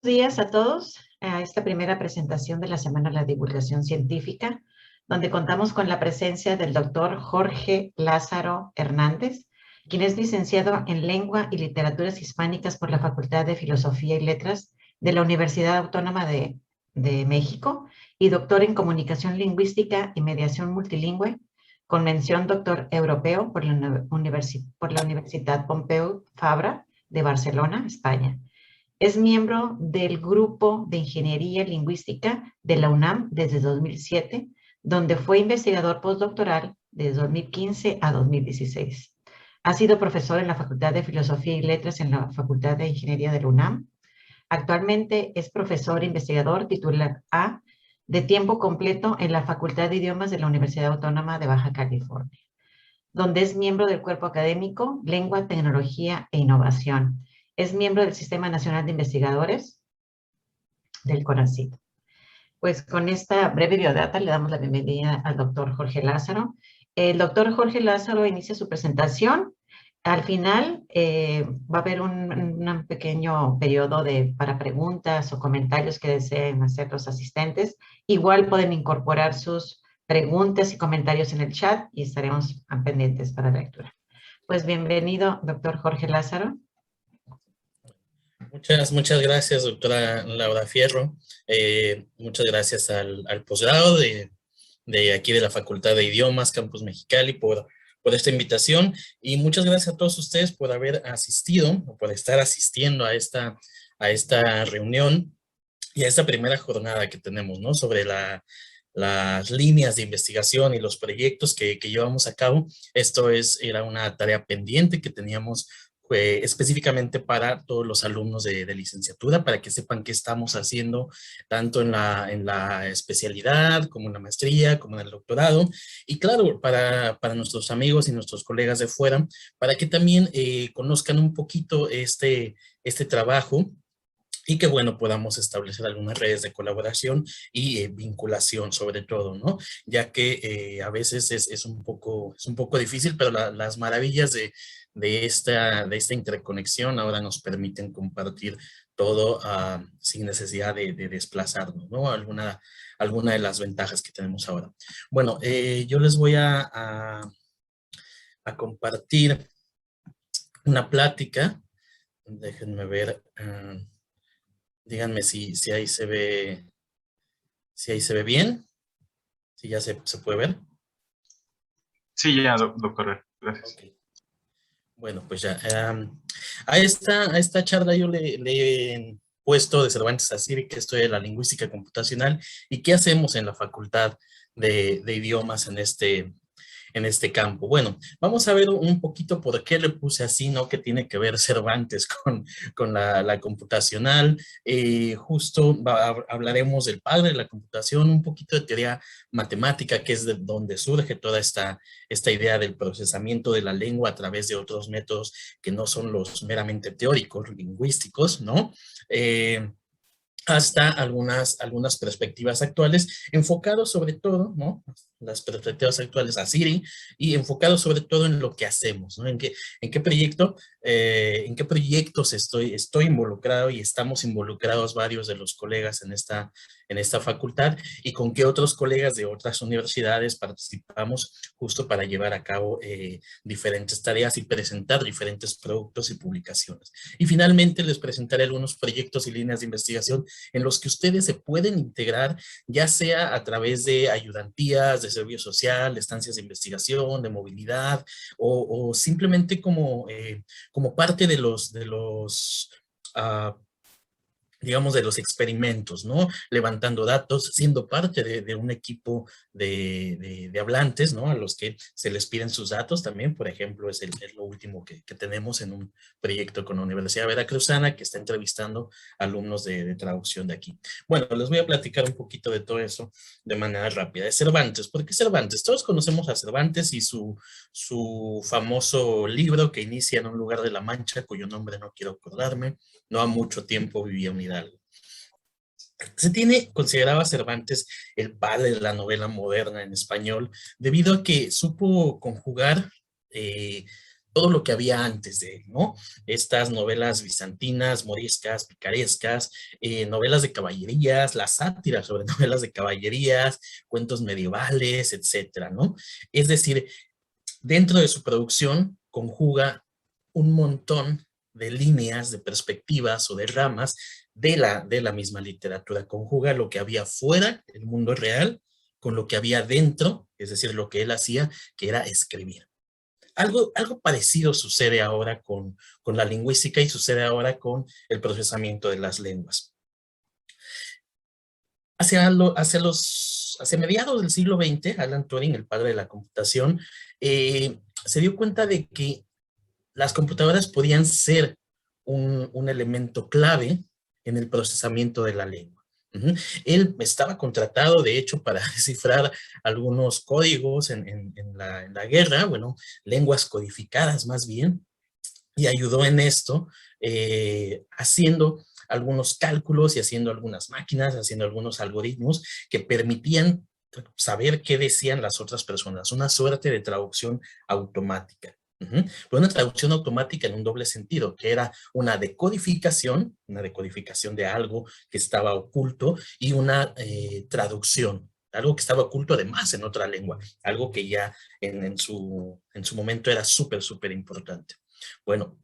Días a todos a esta primera presentación de la Semana de la Divulgación Científica, donde contamos con la presencia del doctor Jorge Lázaro Hernández, quien es licenciado en Lengua y Literaturas Hispánicas por la Facultad de Filosofía y Letras de la Universidad Autónoma de México y doctor en Comunicación Lingüística y Mediación Multilingüe, con mención doctor europeo por la Universidad Pompeu Fabra de Barcelona, España. Es miembro del Grupo de Ingeniería Lingüística de la UNAM desde 2007, donde fue investigador postdoctoral de 2015 a 2016. Ha sido profesor en la Facultad de Filosofía y Letras en la Facultad de Ingeniería de la UNAM. Actualmente es profesor investigador titular A de tiempo completo en la Facultad de Idiomas de la Universidad Autónoma de Baja California, donde es miembro del cuerpo académico Lengua, Tecnología e Innovación. Es miembro del Sistema Nacional de Investigadores del CONACYT. Pues con esta breve biodata le damos la bienvenida al doctor Jorge Lázaro. El doctor Jorge Lázaro inicia su presentación. Al final va a haber un pequeño periodo para preguntas o comentarios que deseen hacer los asistentes. Igual pueden incorporar sus preguntas y comentarios en el chat y estaremos pendientes para la lectura. Pues bienvenido, doctor Jorge Lázaro. Muchas gracias, doctora Laura Fierro. Muchas gracias al posgrado de aquí de la Facultad de Idiomas, Campus Mexicali, por esta invitación. Y muchas gracias a todos ustedes por haber asistido, o por estar asistiendo a esta reunión y a esta primera jornada que tenemos, ¿no? Sobre las líneas de investigación y los proyectos que llevamos a cabo. Era una tarea pendiente que teníamos específicamente para todos los alumnos de licenciatura, para que sepan qué estamos haciendo tanto en la especialidad, como en la maestría, como en el doctorado, y claro, para nuestros amigos y nuestros colegas de fuera, para que también conozcan un poquito este trabajo, y que, bueno, podamos establecer algunas redes de colaboración y vinculación sobre todo, ¿no? Ya que a veces es un poco difícil, pero las maravillas de esta interconexión ahora nos permiten compartir todo sin necesidad de desplazarnos, ¿no? Alguna de las ventajas que tenemos ahora. Bueno, yo les voy a compartir una plática. Déjenme ver. Díganme si ahí se ve, bien, si ya se puede ver. Sí, ya, doctor, gracias. Okay. Bueno, pues ya, a esta charla yo le he puesto de Cervantes a Ciri, que estoy de la lingüística computacional, y qué hacemos en la Facultad de Idiomas en este campo. Bueno, vamos a ver un poquito por qué le puse así, ¿no? Que tiene que ver Cervantes con la computacional. Justo hablaremos del padre de la computación, un poquito de teoría matemática, que es de donde surge toda esta idea del procesamiento de la lengua a través de otros métodos que no son los meramente teóricos, lingüísticos, ¿no? Hasta algunas perspectivas actuales, enfocados sobre todo, ¿no? Las perspectivas actuales a Ciri, y enfocados sobre todo en lo que hacemos, ¿no? En qué proyectos estoy involucrado, y estamos involucrados varios de los colegas en esta facultad, y con qué otros colegas de otras universidades participamos justo para llevar a cabo diferentes tareas y presentar diferentes productos y publicaciones. Y finalmente les presentaré algunos proyectos y líneas de investigación en los que ustedes se pueden integrar, ya sea a través de ayudantías, de servicio social, de estancias de investigación, de movilidad, o simplemente como parte de los digamos, de los experimentos, ¿no? Levantando datos, siendo parte de un equipo de hablantes, ¿no? A los que se les piden sus datos también. Por ejemplo, es lo último que tenemos en un proyecto con la Universidad Veracruzana, que está entrevistando alumnos de traducción de aquí. Bueno, les voy a platicar un poquito de todo eso de manera rápida. De Cervantes. ¿Por qué Cervantes? Todos conocemos a Cervantes y su famoso libro que inicia en un lugar de la Mancha, cuyo nombre no quiero acordarme. No ha mucho tiempo vivía en Hidalgo. Consideraba a Cervantes el padre de la novela moderna en español, debido a que supo conjugar todo lo que había antes de él, ¿no? Estas novelas bizantinas, moriscas, picarescas, novelas de caballerías, la sátira sobre novelas de caballerías, cuentos medievales, etcétera, ¿no? Es decir, dentro de su producción conjuga un montón de líneas, de perspectivas o de ramas de la misma literatura. Conjuga lo que había fuera, el mundo real, con lo que había dentro, es decir, lo que él hacía, que era escribir. Algo parecido sucede ahora con la lingüística y sucede ahora con el procesamiento de las lenguas. Hacia mediados del siglo XX, Alan Turing, el padre de la computación, se dio cuenta de que las computadoras podían ser un elemento clave en el procesamiento de la lengua. Él estaba contratado, de hecho, para descifrar algunos códigos en la guerra, bueno, lenguas codificadas más bien, y ayudó en esto, haciendo algunos cálculos y haciendo algunas máquinas, haciendo algunos algoritmos que permitían saber qué decían las otras personas, una suerte de traducción automática. Pero una traducción automática en un doble sentido, que era una decodificación de algo que estaba oculto y una traducción, algo que estaba oculto además en otra lengua, algo que ya en su momento era súper, súper importante. Bueno,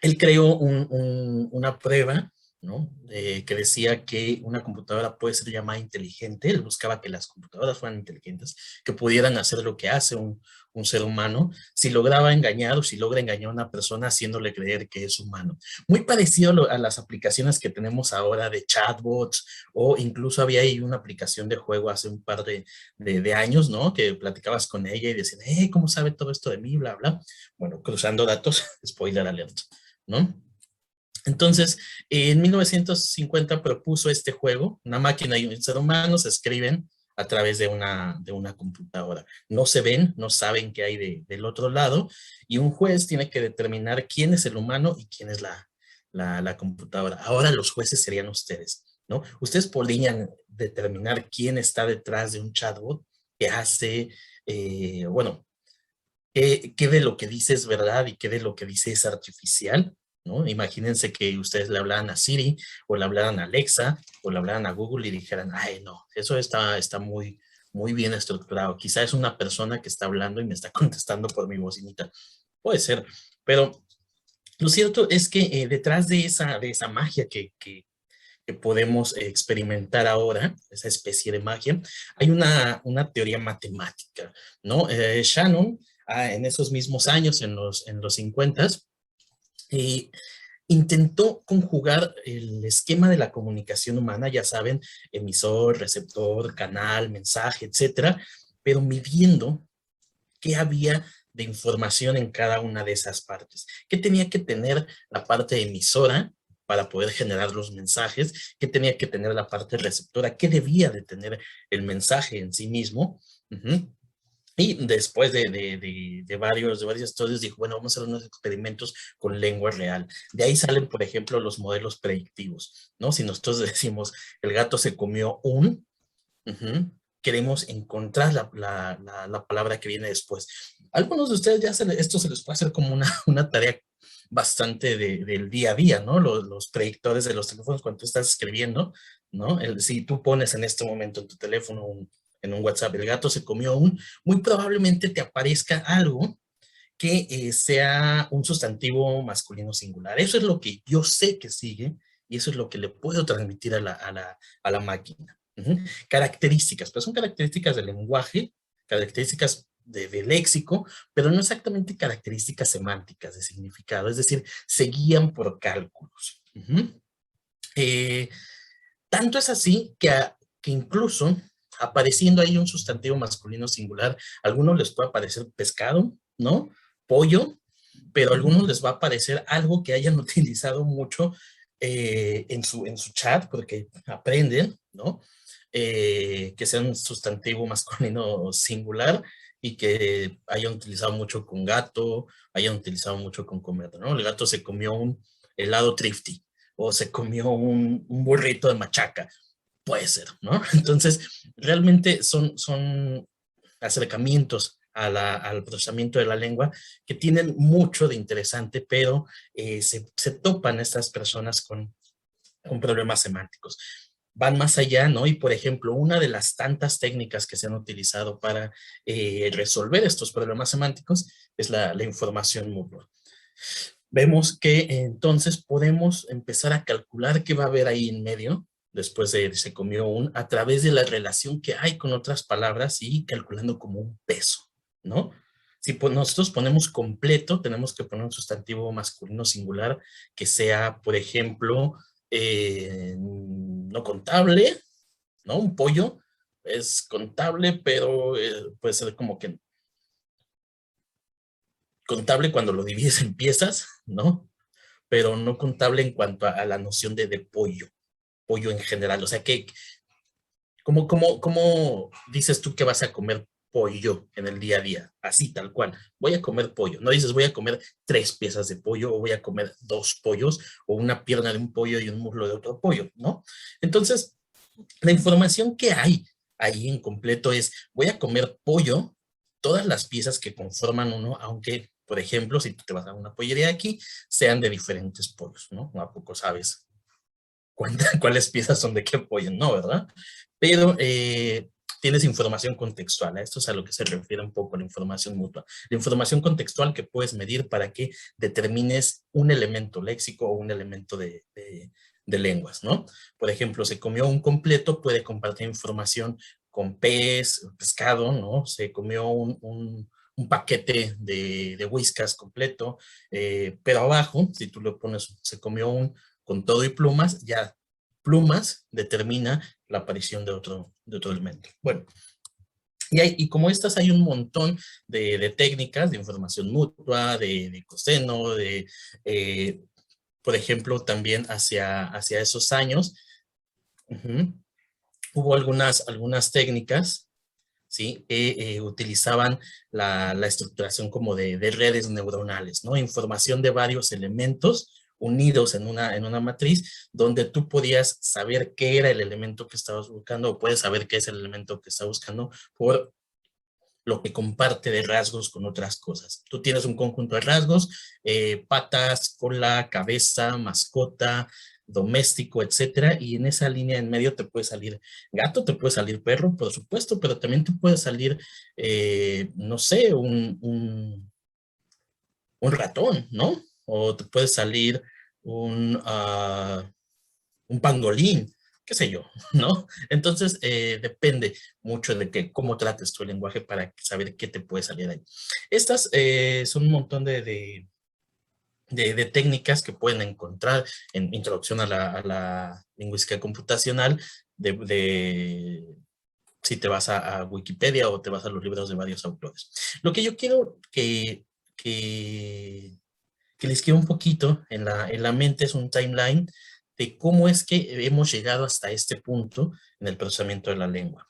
él creó una prueba, ¿no? Que decía que una computadora puede ser llamada inteligente. Él buscaba que las computadoras fueran inteligentes, que pudieran hacer lo que hace un ser humano, si lograba engañar o si logra engañar a una persona haciéndole creer que es humano. Muy parecido a las aplicaciones que tenemos ahora de chatbots, o incluso había ahí una aplicación de juego hace un par de años, ¿no? Que platicabas con ella y decían, ¿cómo sabe todo esto de mí? Bla, bla. Bueno, cruzando datos, spoiler alert, ¿no? Entonces, en 1950 propuso este juego. Una máquina y un ser humano se escriben a través de una computadora. No se ven, no saben qué hay del otro lado, y un juez tiene que determinar quién es el humano y quién es la computadora. Ahora los jueces serían ustedes, ¿no? Ustedes podrían determinar quién está detrás de un chatbot que hace, bueno, qué de lo que dice es verdad y qué de lo que dice es artificial, ¿no? Imagínense que ustedes le hablaran a Siri o le hablaran a Alexa o le hablaran a Google y dijeran, ay, no, eso está muy, muy bien estructurado. Quizá es una persona que está hablando y me está contestando por mi bocinita. Puede ser, pero lo cierto es que detrás de esa magia que podemos experimentar ahora, esa especie de magia, hay una teoría matemática, ¿no? Shannon, en esos mismos años, en los 50s, intentó conjugar el esquema de la comunicación humana, ya saben, emisor, receptor, canal, mensaje, etcétera, pero midiendo qué había de información en cada una de esas partes. ¿Qué tenía que tener la parte emisora para poder generar los mensajes? ¿Qué tenía que tener la parte receptora? ¿Qué debía de tener el mensaje en sí mismo? Y después de varios estudios, dijo, bueno, vamos a hacer unos experimentos con lengua real. De ahí salen, por ejemplo, los modelos predictivos, ¿no? Si nosotros decimos, el gato se comió un, queremos encontrar la palabra que viene después. Algunos de ustedes ya esto se les puede hacer como una tarea bastante del día a día, ¿no? Los predictores de los teléfonos cuando tú estás escribiendo, ¿no? Si tú pones en este momento en tu teléfono en un WhatsApp, el gato se comió muy probablemente te aparezca algo que sea un sustantivo masculino singular. Eso es lo que yo sé que sigue y eso es lo que le puedo transmitir a la máquina. Características, pues son características del lenguaje, características de léxico, pero no exactamente características semánticas de significado, es decir, se guían por cálculos. Tanto es así que incluso apareciendo ahí un sustantivo masculino singular, a algunos les puede aparecer pescado, ¿no? Pollo, pero a algunos les va a aparecer algo que hayan utilizado mucho en su chat, porque aprenden, ¿no? Que sea un sustantivo masculino singular y que hayan utilizado mucho con gato, hayan utilizado mucho con comer, ¿no? El gato se comió un helado Trifty o se comió un burrito de machaca. Puede ser, ¿no? Entonces, realmente son acercamientos al procesamiento de la lengua, que tienen mucho de interesante, pero se topan estas personas con problemas semánticos. Van más allá, ¿no? Y por ejemplo, una de las tantas técnicas que se han utilizado para resolver estos problemas semánticos es la información mutua. Vemos que entonces podemos empezar a calcular qué va a haber ahí en medio, después de se comió a través de la relación que hay con otras palabras y calculando como un peso, ¿no? Si nosotros ponemos completo, tenemos que poner un sustantivo masculino singular que sea, por ejemplo, no contable, ¿no? Un pollo es contable, pero puede ser como que contable cuando lo divides en piezas, ¿no? Pero no contable en cuanto a la noción de pollo en general. O sea, ¿cómo dices tú que vas a comer pollo en el día a día? Así, tal cual. Voy a comer pollo. No dices voy a comer 3 piezas de pollo o voy a comer 2 pollos o una pierna de un pollo y un muslo de otro pollo, ¿no? Entonces, la información que hay ahí en completo es voy a comer pollo, todas las piezas que conforman uno, aunque, por ejemplo, si tú te vas a una pollería aquí, sean de diferentes pollos, ¿no? ¿A poco sabes cuáles piezas son de qué pollo? No, ¿verdad? Pero tienes información contextual. A esto es a lo que se refiere un poco la información mutua. La información contextual que puedes medir para que determines un elemento léxico o un elemento de lenguas, ¿no? Por ejemplo, se comió un completo, puede compartir información con pez, pescado, ¿no? Se comió un paquete de whiskas completo, pero abajo, si tú le pones, se comió con todo y plumas, ya plumas determina la aparición de otro elemento. Bueno, y como estas hay un montón de técnicas de información mutua, de coseno, por ejemplo, también hacia esos años, hubo algunas técnicas, ¿sí? Que utilizaban la estructuración como de redes neuronales, ¿no? Información de varios elementos unidos en una matriz, donde tú podías saber qué era el elemento que estabas buscando, o puedes saber qué es el elemento que estás buscando por lo que comparte de rasgos con otras cosas. Tú tienes un conjunto de rasgos, patas, cola, cabeza, mascota, doméstico, etcétera, y en esa línea en medio te puede salir gato, te puede salir perro, por supuesto, pero también te puede salir, no sé, un ratón, ¿no? O te puede salir un pangolín, qué sé yo, ¿no? Entonces, depende mucho de cómo trates tu lenguaje para saber qué te puede salir ahí. Estas son un montón de técnicas que pueden encontrar en Introducción a la Lingüística Computacional, si te vas a Wikipedia o te vas a los libros de varios autores. Lo que yo quiero que les quede un poquito en la mente es un timeline de cómo es que hemos llegado hasta este punto en el procesamiento de la lengua.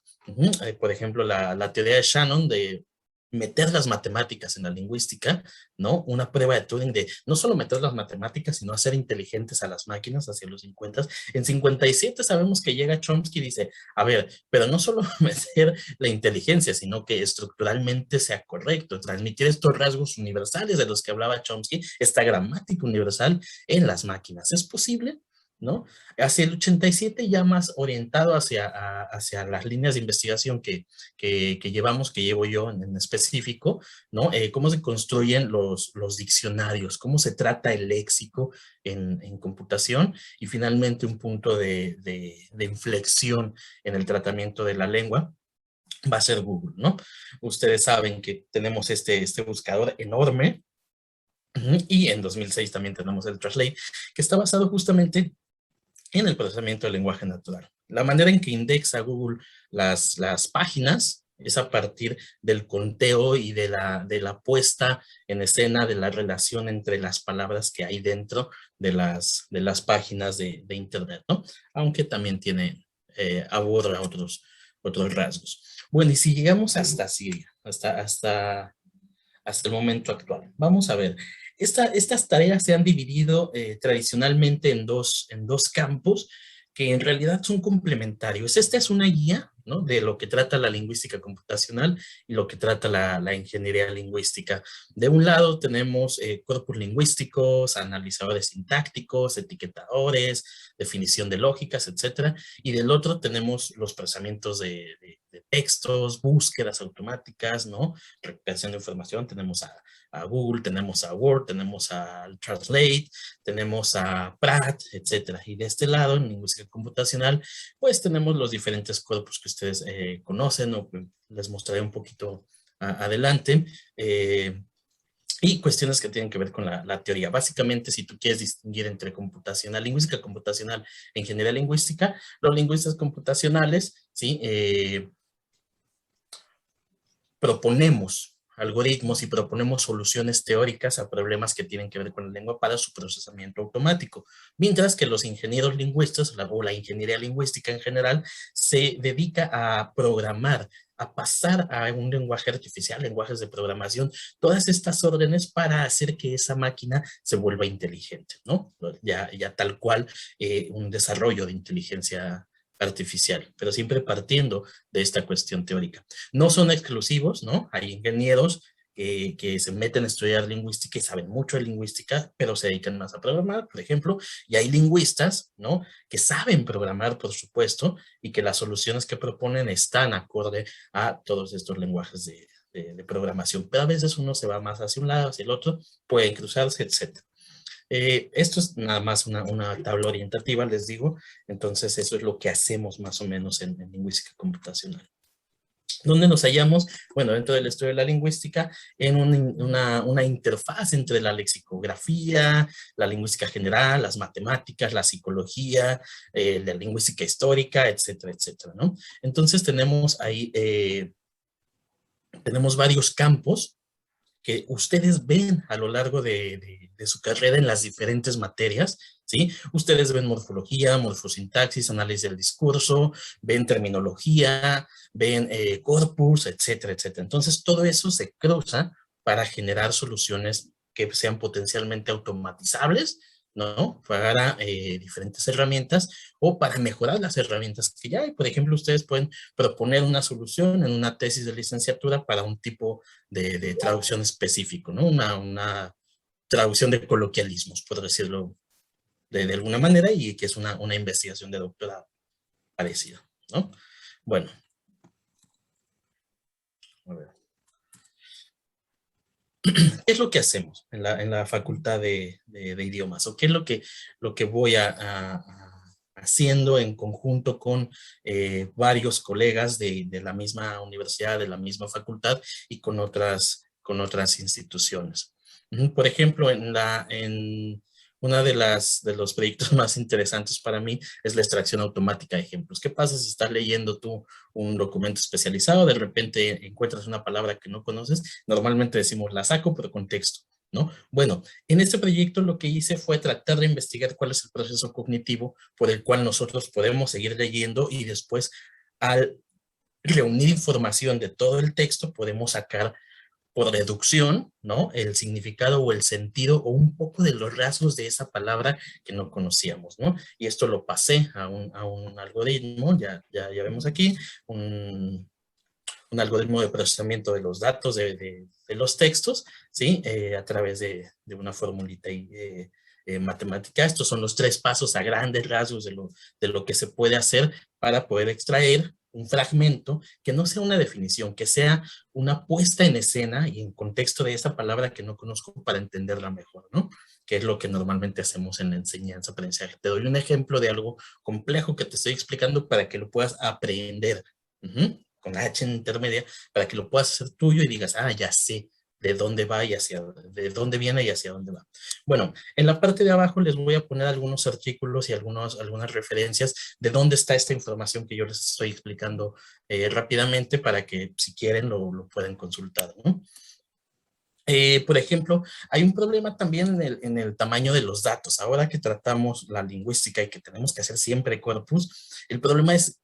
Por ejemplo, la teoría de Shannon de meter las matemáticas en la lingüística, ¿no? Una prueba de Turing de no solo meter las matemáticas, sino hacer inteligentes a las máquinas hacia los 50. En 57 sabemos que llega Chomsky y dice, a ver, pero no solo meter la inteligencia, sino que estructuralmente sea correcto, transmitir estos rasgos universales de los que hablaba Chomsky, esta gramática universal en las máquinas. ¿Es posible? ¿No? Hacia el 87 ya más orientado hacia las líneas de investigación que llevamos, que llevo yo en específico, ¿no? Cómo se construyen los diccionarios, cómo se trata el léxico en computación y finalmente un punto de inflexión en el tratamiento de la lengua va a ser Google, ¿no? Ustedes saben que tenemos este buscador enorme y en 2006 también tenemos el Translate, que está basado justamente en el procesamiento del lenguaje natural. La manera en que indexa Google las páginas es a partir del conteo y de la puesta en escena de la relación entre las palabras que hay dentro de las páginas de Internet, ¿no? Aunque también aborda otros rasgos. Bueno, y si llegamos hasta Siria, hasta el momento actual, vamos a ver. Estas tareas se han dividido tradicionalmente en dos campos que en realidad son complementarios. Esta es una guía, ¿no?, de lo que trata la lingüística computacional y lo que trata la ingeniería lingüística. De un lado tenemos corpus lingüísticos, analizadores sintácticos, etiquetadores, definición de lógicas, etcétera. Y del otro tenemos los procesamientos de textos, búsquedas automáticas, ¿no?, recuperación de información. Tenemos a Google, tenemos a Word, tenemos al Translate, tenemos a Pratt, etcétera. Y de este lado, en lingüística computacional, pues tenemos los diferentes corpus que ustedes conocen, o les mostraré un poquito adelante, y cuestiones que tienen que ver con la teoría. Básicamente, si tú quieres distinguir entre computacional, lingüística computacional e ingeniería lingüística, los lingüistas computacionales, ¿sí?, proponemos algoritmos y proponemos soluciones teóricas a problemas que tienen que ver con la lengua para su procesamiento automático, mientras que los ingenieros lingüistas o la ingeniería lingüística en general se dedica a programar, a pasar a un lenguaje artificial, lenguajes de programación, todas estas órdenes para hacer que esa máquina se vuelva inteligente, ¿no? Ya tal cual un desarrollo de inteligencia artificial, pero siempre partiendo de esta cuestión teórica. No son exclusivos, ¿no? Hay ingenieros que se meten a estudiar lingüística y saben mucho de lingüística, pero se dedican más a programar, por ejemplo, y hay lingüistas, ¿no?, que saben programar, por supuesto, y que las soluciones que proponen están acorde a todos estos lenguajes de programación, pero a veces uno se va más hacia un lado, hacia el otro, pueden cruzarse, etc. Esto es nada más una tabla orientativa, les digo. Entonces eso es lo que hacemos más o menos en lingüística computacional. ¿Dónde nos hallamos? Bueno, dentro del estudio de la lingüística, en una interfaz entre la lexicografía, la lingüística general, las matemáticas, la psicología, la lingüística histórica, etcétera, etcétera, ¿no? Entonces tenemos ahí, tenemos varios campos que ustedes ven a lo largo de su carrera en las diferentes materias, ¿sí? Ustedes ven morfología, morfosintaxis, análisis del discurso, ven terminología, ven corpus, etcétera, etcétera. Entonces, todo eso se cruza para generar soluciones que sean potencialmente automatizables, ¿no?, para diferentes herramientas o para mejorar las herramientas que ya hay. Por ejemplo, ustedes pueden proponer una solución en una tesis de licenciatura para un tipo de traducción específico, ¿no? Una traducción de coloquialismos, por decirlo de alguna manera, y que es una investigación de doctorado parecida, ¿no? Bueno. A ver. ¿Qué es lo que hacemos en la Facultad de Idiomas? ¿O qué es lo que voy haciendo en conjunto con varios colegas de la misma universidad, de la misma facultad y con otras instituciones? Por ejemplo, en una de los proyectos más interesantes para mí es la extracción automática de ejemplos. ¿Qué pasa si estás leyendo tú un documento especializado, de repente encuentras una palabra que no conoces? Normalmente decimos la saco por contexto, ¿no? Bueno, en este proyecto lo que hice fue tratar de investigar cuál es el proceso cognitivo por el cual nosotros podemos seguir leyendo y después, al reunir información de todo el texto, podemos sacar por deducción, ¿no?, el significado o el sentido o un poco de los rasgos de esa palabra que no conocíamos, ¿no? Y esto lo pasé a un algoritmo, ya vemos aquí, un algoritmo de procesamiento de los datos de los textos, ¿sí? A través de una formulita matemática. Estos son los 3 pasos a grandes rasgos de lo que se puede hacer para poder extraer un fragmento que no sea una definición, que sea una puesta en escena y en contexto de esa palabra que no conozco para entenderla mejor, ¿no? Que es lo que normalmente hacemos en la enseñanza, aprendizaje. Te doy un ejemplo de algo complejo que te estoy explicando para que lo puedas aprender, con la H intermedia, para que lo puedas hacer tuyo y digas, ya sé de dónde va y de dónde viene y hacia dónde va. Bueno, en la parte de abajo les voy a poner algunos artículos y algunas referencias de dónde está esta información que yo les estoy explicando rápidamente, para que si quieren lo pueden consultar, ¿no? Por ejemplo, hay un problema también en el tamaño de los datos. Ahora que tratamos la lingüística y que tenemos que hacer siempre corpus, el problema es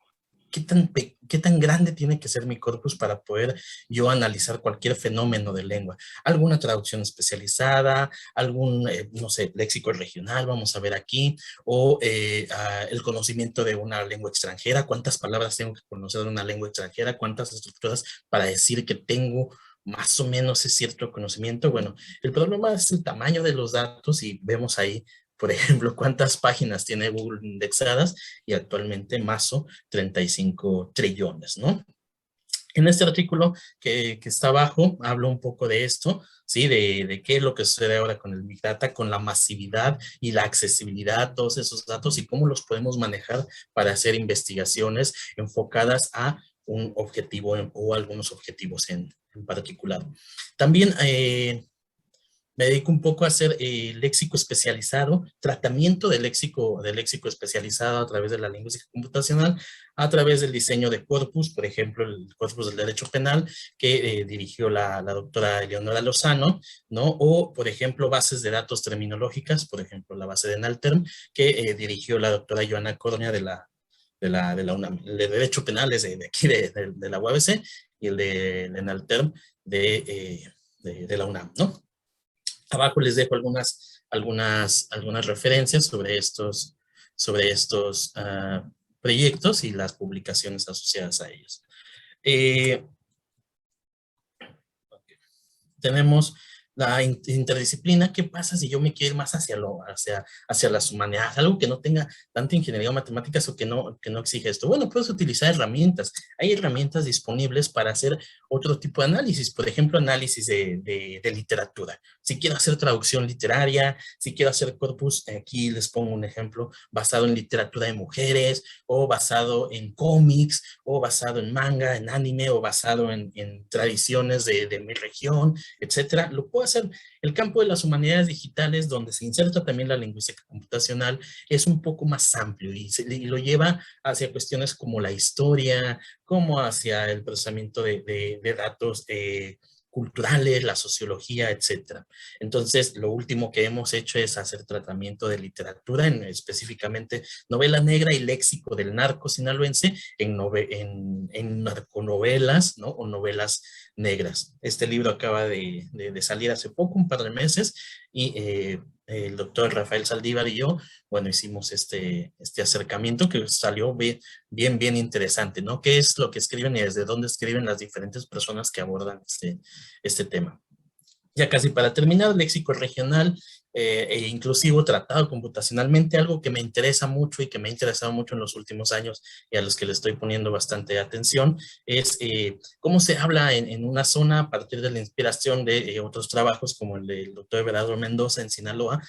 qué tan grande tiene que ser mi corpus para poder yo analizar cualquier fenómeno de lengua. Alguna traducción especializada, algún, no sé, léxico regional, vamos a ver aquí, o el conocimiento de una lengua extranjera, cuántas palabras tengo que conocer de una lengua extranjera, cuántas estructuras para decir que tengo más o menos ese cierto conocimiento. Bueno, el problema es el tamaño de los datos y vemos ahí, por ejemplo, cuántas páginas tiene Google indexadas y actualmente Mazo 35 trillones, ¿no? En este artículo que está abajo, hablo un poco de esto, ¿sí? De qué es lo que sucede ahora con el Big Data, con la masividad y la accesibilidad a todos esos datos y cómo los podemos manejar para hacer investigaciones enfocadas a un objetivo o algunos objetivos en particular. También me dedico un poco a hacer léxico especializado, tratamiento de léxico especializado a través de la lingüística computacional, a través del diseño de corpus, por ejemplo, el corpus del derecho penal que dirigió la doctora Eleonora Lozano, ¿no? O, por ejemplo, bases de datos terminológicas, por ejemplo, la base de NALTERM, que dirigió la doctora Joana Cornia de la UNAM. El de derecho penal es de aquí, de la UABC, y el de NALTERM de la UNAM, ¿no? Abajo les dejo algunas referencias sobre estos proyectos y las publicaciones asociadas a ellos. Tenemos la interdisciplina. ¿Qué pasa si yo me quiero ir más hacia las humanidades? Algo que no tenga tanta ingeniería o matemáticas o que no exige esto. Bueno, puedes utilizar herramientas. Hay herramientas disponibles para hacer otro tipo de análisis. Por ejemplo, análisis de literatura. Si quiero hacer traducción literaria, si quiero hacer corpus, aquí les pongo un ejemplo, basado en literatura de mujeres, o basado en cómics, o basado en manga, en anime, o basado en tradiciones de mi región, etcétera. Lo puedo hacer. El campo de las humanidades digitales, donde se inserta también la lingüística computacional, es un poco más amplio y lo lleva hacia cuestiones como la historia, como hacia el procesamiento de datos culturales, la sociología, etcétera. Entonces, lo último que hemos hecho es hacer tratamiento de literatura, específicamente novela negra y léxico del narco sinaloense en narconovelas, ¿no? O novelas negras. Este libro acaba de salir hace poco, un par de meses, y el doctor Rafael Saldívar y yo, bueno, hicimos este acercamiento que salió bien interesante, ¿no? ¿Qué es lo que escriben y desde dónde escriben las diferentes personas que abordan este tema? Ya casi para terminar, léxico regional e inclusivo tratado computacionalmente, algo que me interesa mucho y que me ha interesado mucho en los últimos años y a los que le estoy poniendo bastante atención, es cómo se habla en una zona a partir de la inspiración de otros trabajos como el del doctor Everardo Mendoza en Sinaloa,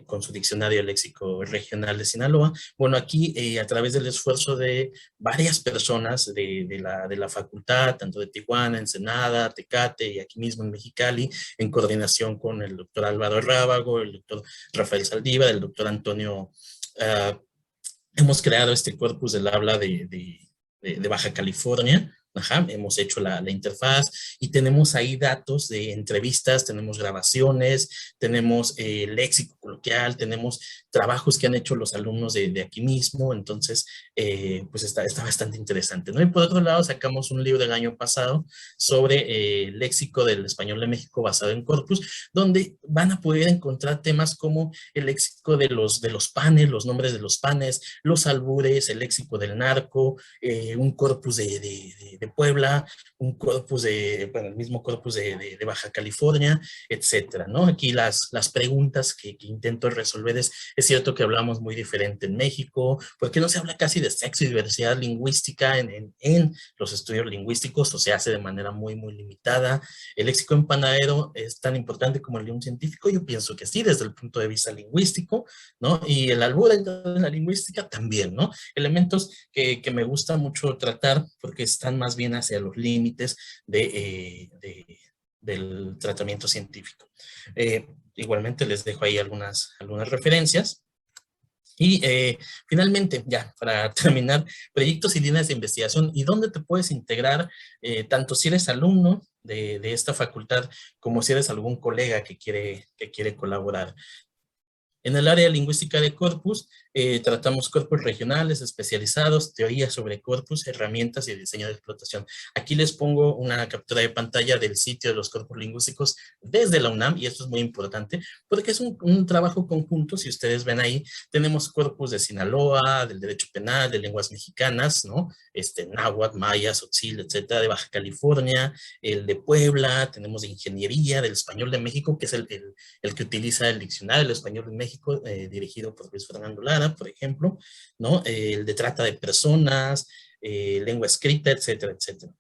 con su diccionario léxico regional de Sinaloa. Bueno, aquí a través del esfuerzo de varias personas de la facultad, tanto de Tijuana, Ensenada, Tecate y aquí mismo en Mexicali, en coordinación con el doctor Álvaro Rábago, el doctor Rafael Saldívar, el doctor Antonio, hemos creado este corpus del habla de Baja California. Ajá, hemos hecho la interfaz y tenemos ahí datos de entrevistas, tenemos grabaciones, tenemos léxico coloquial, tenemos trabajos que han hecho los alumnos de aquí mismo, entonces pues está bastante interesante, ¿no? Y por otro lado sacamos un libro del año pasado sobre léxico del español de México basado en corpus, donde van a poder encontrar temas como el léxico de los panes, los nombres de los panes, los albures, el léxico del narco, un corpus de Puebla, un corpus el mismo corpus de Baja California, etcétera, ¿no? Aquí las preguntas que intento resolver es cierto que hablamos muy diferente en México, ¿por qué no se habla casi de sexo y diversidad lingüística en los estudios lingüísticos, o se hace de manera muy limitada? ¿El léxico empanadero es tan importante como el de un científico? Yo pienso que sí, desde el punto de vista lingüístico, ¿no? Y el albur en la lingüística también, ¿no? Elementos que me gusta mucho tratar porque están más bien hacia los límites del tratamiento científico. Igualmente les dejo ahí algunas referencias. Y finalmente, ya para terminar, proyectos y líneas de investigación y dónde te puedes integrar, tanto si eres alumno de esta facultad como si eres algún colega que quiere colaborar. En el área lingüística de corpus, Tratamos corpus regionales especializados, teoría sobre corpus, herramientas y diseño de explotación. Aquí les pongo una captura de pantalla del sitio de los corpus lingüísticos desde la UNAM, y esto es muy importante porque es un trabajo conjunto. Si ustedes ven ahí, tenemos corpus de Sinaloa, del derecho penal, de lenguas mexicanas, ¿no? Náhuatl, maya, tzotzil, etcétera, de Baja California, el de Puebla, tenemos de ingeniería, del español de México, que es el que utiliza el diccionario del español de México, dirigido por Luis Fernando Lara, por ejemplo, ¿no? El de trata de personas, lengua escrita, etcétera, etcétera.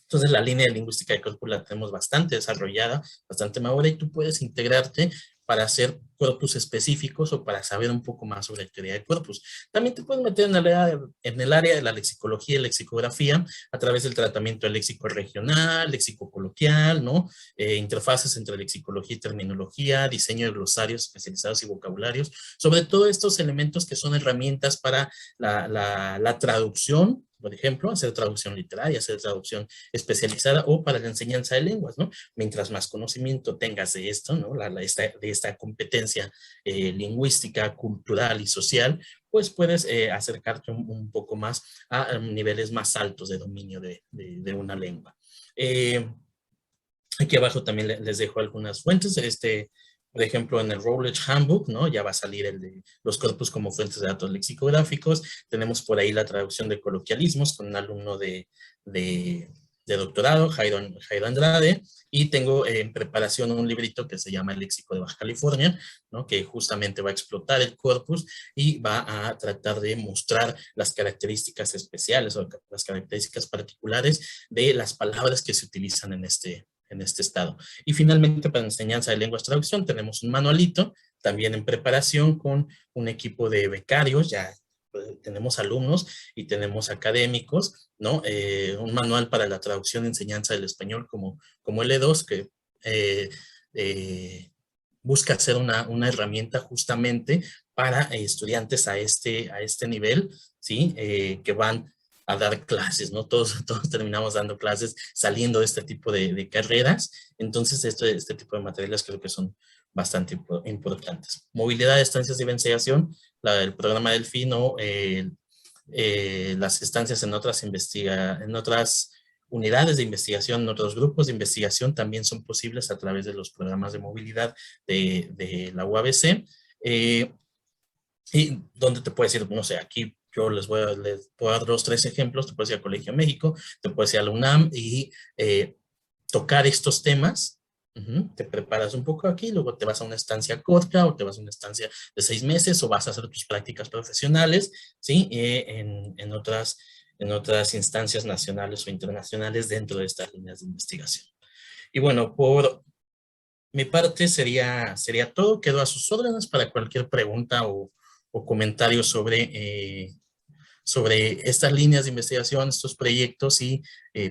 Entonces, la línea de lingüística de corpus la tenemos bastante desarrollada, bastante madura, y tú puedes integrarte para hacer corpus específicos o para saber un poco más sobre la teoría de corpus. También te puedes meter en el área de la lexicología y lexicografía a través del tratamiento del léxico regional, léxico coloquial, ¿no? Interfaces entre lexicología y terminología, diseño de glosarios especializados y vocabularios, sobre todo estos elementos que son herramientas para la traducción, por ejemplo, hacer traducción literaria, hacer traducción especializada, o para la enseñanza de lenguas, ¿no? Mientras más conocimiento tengas de esto, ¿no? De esta competencia lingüística, cultural y social, pues puedes acercarte un poco más a niveles más altos de dominio de una lengua. Aquí abajo también les dejo algunas fuentes. Por ejemplo, en el Routledge Handbook, ¿no? Ya va a salir el de los corpus como fuentes de datos lexicográficos. Tenemos por ahí la traducción de coloquialismos con un alumno de doctorado, Jairo Andrade, y tengo en preparación un librito que se llama El Léxico de Baja California, ¿no? Que justamente va a explotar el corpus y va a tratar de mostrar las características especiales o las características particulares de las palabras que se utilizan en este estado. Y finalmente, para enseñanza de lenguas traducción, tenemos un manualito, también en preparación con un equipo de becarios. Ya tenemos alumnos y tenemos académicos, ¿no? Un manual para la traducción y enseñanza del español como L2, que busca ser una herramienta justamente para estudiantes a este nivel, ¿sí? Que van a dar clases, ¿no? Todos terminamos dando clases saliendo de este tipo de carreras. Entonces, este tipo de materiales creo que son bastante importantes. Movilidad de estancias de investigación, el programa Delfín, o las estancias en otras unidades de investigación, en otros grupos de investigación, también son posibles a través de los programas de movilidad de la UABC. Y donde te puedes ir, no sé, aquí yo les puedo dar 2 o 3 ejemplos. Te puedes ir al Colegio México, te puedes ir a la UNAM y tocar estos temas. Te preparas un poco aquí, luego te vas a una estancia corta o te vas a una estancia de 6 meses o vas a hacer tus prácticas profesionales, ¿sí? En otras instancias nacionales o internacionales dentro de estas líneas de investigación. Y bueno, por mi parte sería todo. Quedo a sus órdenes para cualquier pregunta o comentario sobre estas líneas de investigación, estos proyectos, y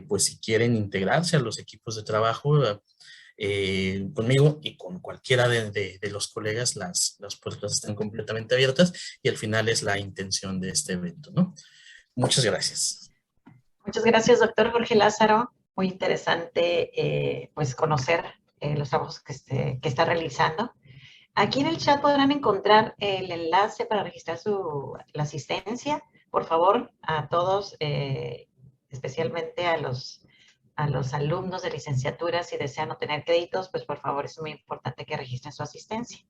pues si quieren integrarse a los equipos de trabajo conmigo y con cualquiera de los colegas, las puertas están completamente abiertas, y al final es la intención de este evento, ¿no? Muchas gracias. Muchas gracias, doctor Jorge Lázaro. Muy interesante pues conocer los trabajos que está realizando. Aquí en el chat podrán encontrar el enlace para registrar la asistencia. Por favor, a todos, especialmente a los alumnos de licenciatura, si desean obtener créditos, pues por favor es muy importante que registren su asistencia.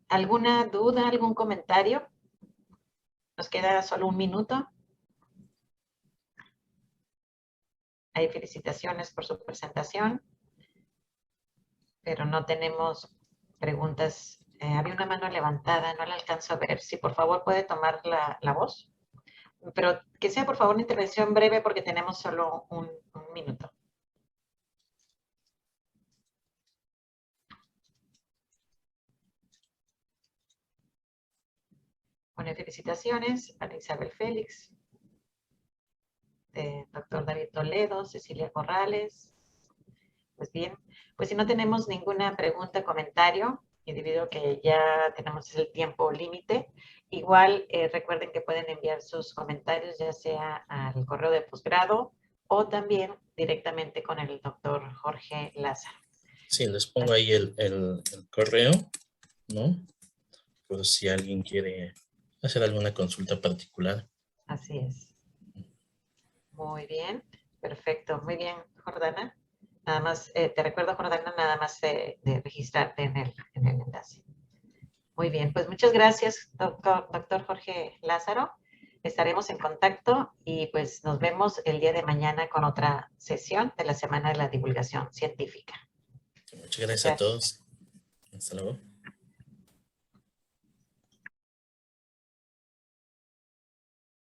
¿Alguna duda, algún comentario? Nos queda solo un minuto. Hay felicitaciones por su presentación, pero no tenemos preguntas. Había una mano levantada, no la alcanzo a ver. Si por favor puede tomar la voz, pero que sea por favor una intervención breve porque tenemos solo un minuto. Bueno, felicitaciones a Isabel Félix, doctor David Toledo, Cecilia Corrales. Pues bien, pues si no tenemos ninguna pregunta, comentario, y debido a que ya tenemos el tiempo límite, igual recuerden que pueden enviar sus comentarios ya sea al correo de posgrado o también directamente con el doctor Jorge Lázaro. Sí, les pongo ahí el correo, ¿no? por si alguien quiere hacer alguna consulta particular. Así es. Muy bien, perfecto. Muy bien, Jordana. Nada más, te recuerdo, Jordana, nada más de registrarte en el enlace. Muy bien, pues muchas gracias, doctor Jorge Lázaro. Estaremos en contacto y pues nos vemos el día de mañana con otra sesión de la Semana de la Divulgación Científica. Muchas gracias a Gracias. todos. Hasta luego.